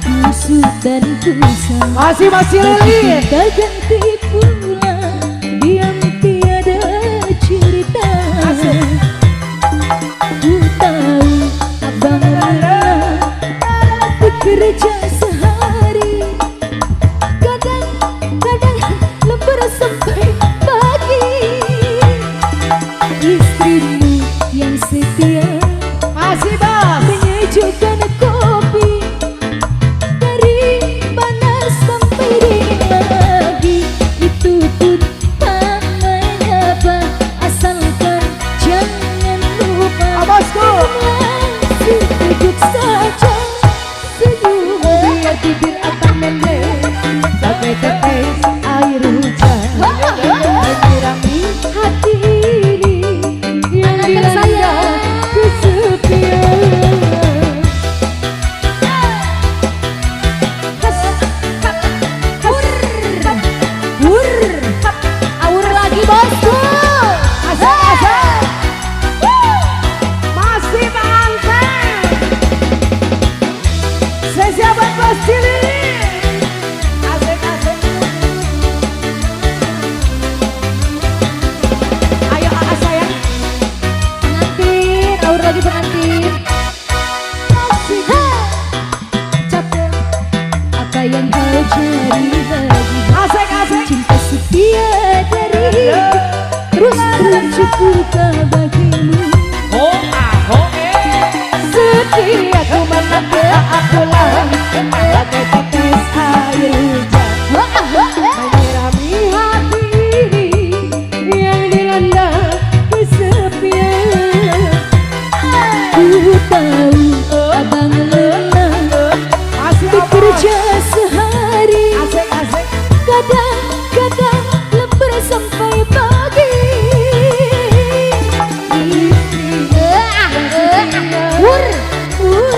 kusut dan kusam. Masih Lili. Kita ganti pula, diam tiada cerita. Ku tahu abang lelah bekerja sehari, kadang-kadang lembur sampai pagi. Istrimu yang setia Masih bos. menyejukkan kopi dari panas sampai dingin lagi. Itu pun tak mengapa, asalkan jangan lupa. Bosku. Masih duduk saja senyum, biar bibir abang membleh Sampai tetes air hujan menyirami hati ini yang dilanda kesepian. Aur lagi bosku. Asik. Masih bangsa. Spesial buat Bos Cili. Asik. Ayo sayang. Pengantin, aur lagi pengantin. Capek apa yang kau cari lagi? Asik. Cinta setia dari terus bercukupkah bagimu? Setia ku menanti Akulah bagai tetes air hujan menyirami hati ini yang dilanda kesepian. ku tahu abang lelah Masih bekerja sehari, Asik. kadang-kadang lembur sampai pagi.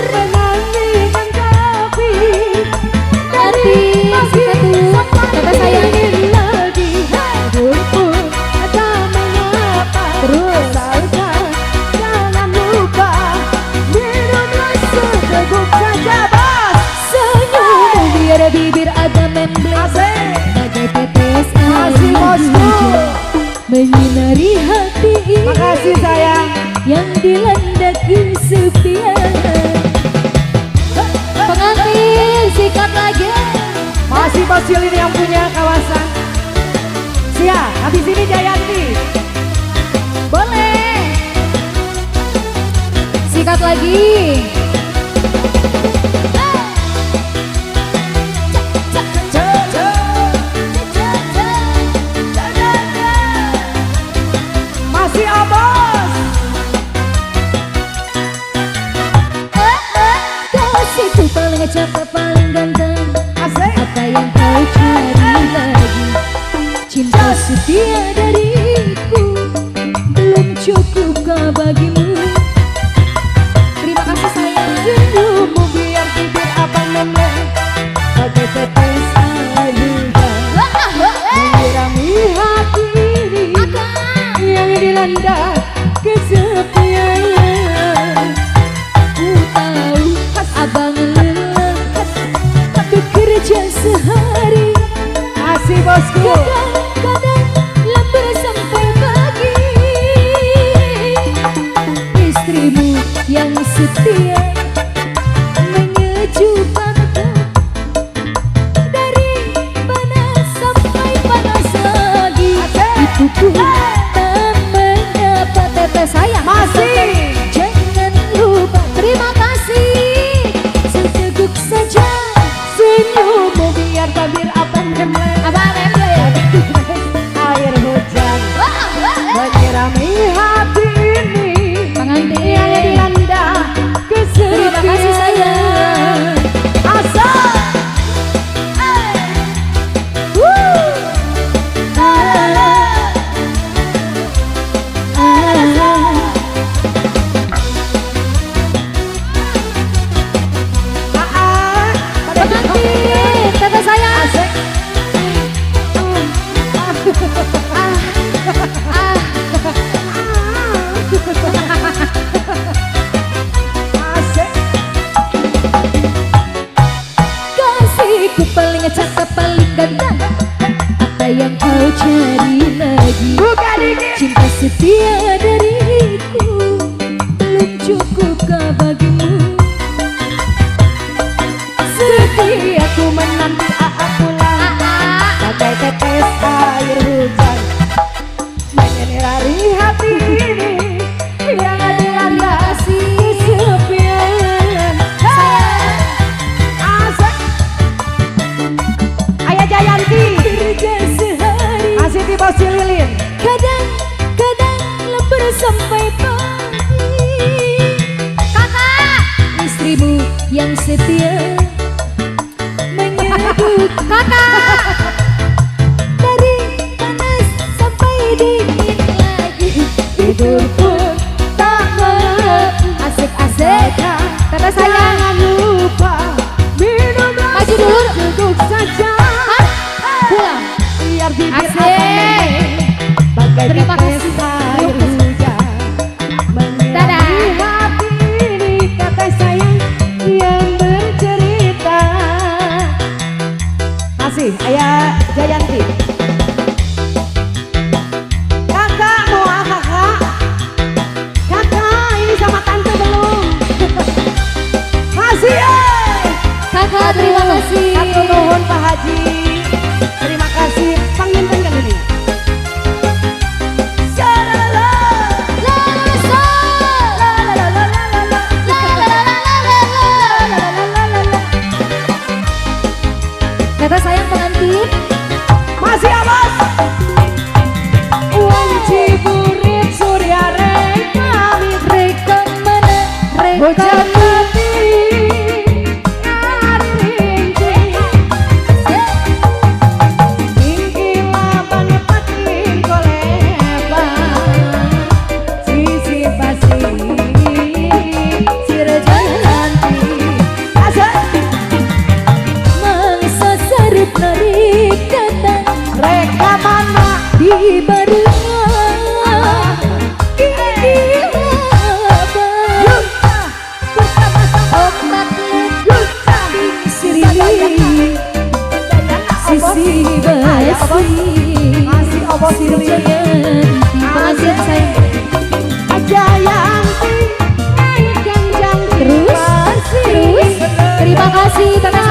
Menangikan kopi Nanti satu kata sayang lagi pun tak mengapa. terus. Asalkan jangan lupa minumlah seteguk saja bos. Senyummu biar bibir agak membleh Asik. bagai tetes Masih, air bosku. hujan menyinari hati ini Makasih sayang. yang dilanda kesepian. Pengantin sikat lagi. Masih Bos Cili yang punya kawasan. Siap, habis ini Jayanti. Boleh. Sikat lagi. Masih Abos. Kasih ku paling capek paling ganteng. Asik. Apa yang kau cari lagi? Cinta setia dariku belum cukupkah bagimu? Terima kasih sayang. Senyummu biar bibir abang membleh bagai tetes air hujan menyirami hati ini yang dilanda kesepian. Ku tahu abang lelah bekerja sehari, Masih bosku. kadang-kadang lembur sampai pagi. Istrimu yang setia menyejukkanku dari panas sampai panas lagi. Itu pun tak mengapa tetes sayang. Masih. Jangan lupa terima kasih. Seteguk saja Senyummu biar bibir abang membleh abang membleh. air hujan menyirami hati ini Pengantin. yang dilanda kesepian. Terima kasih sayang. Asal. Pengantin, tante sayang. Asik. paling cakep paling ganteng. Apa yang kau cari lagi? Buka dikit. Cinta setia dariku belum cukupkah bagimu? Setiaku menanti Aa pulang bagai tetes air hujan menyinir hari hati ini yang dilanda kesepian. Asik Ayah Jayanti Kerja sehari masih di bos Lilin. kadang-kadang lembur sampai pagi. Kakak, Istrimu yang setia menyebut kakak, dari panas sampai dingin lagi. Tidur pun tak mampu. Asik-asik kata sayang. Jangan lupa minum Maju dulu. seteguk saja. pulang. Biar bibir Asik. abang bagai Terima tetes kasih. air hujan menyinari Dadah. hati ini kata sayang yang bercerita. Masih Ayah Jayanti. Kakak mau kakak? Kakak ini sama tante belum? Masih Kakak terima kasih. Satu nuhun Pak Haji. Terima kasih. Panginten kan ini? Syalala. Kata sayang pengantin. Masih ya bos? Uang ciburit surya rekami Rekam mana? bocah Rekam mati nyari rinci tinggi laban pating koleban sisi basi Sirajanti asal mangsa sarip narik datang reka mana di barengan gigi labang ombak leting sirili sisi basi masih obos Sirajanti pengantin sayang. aja yang naik ganjang Terus terima kasih Tata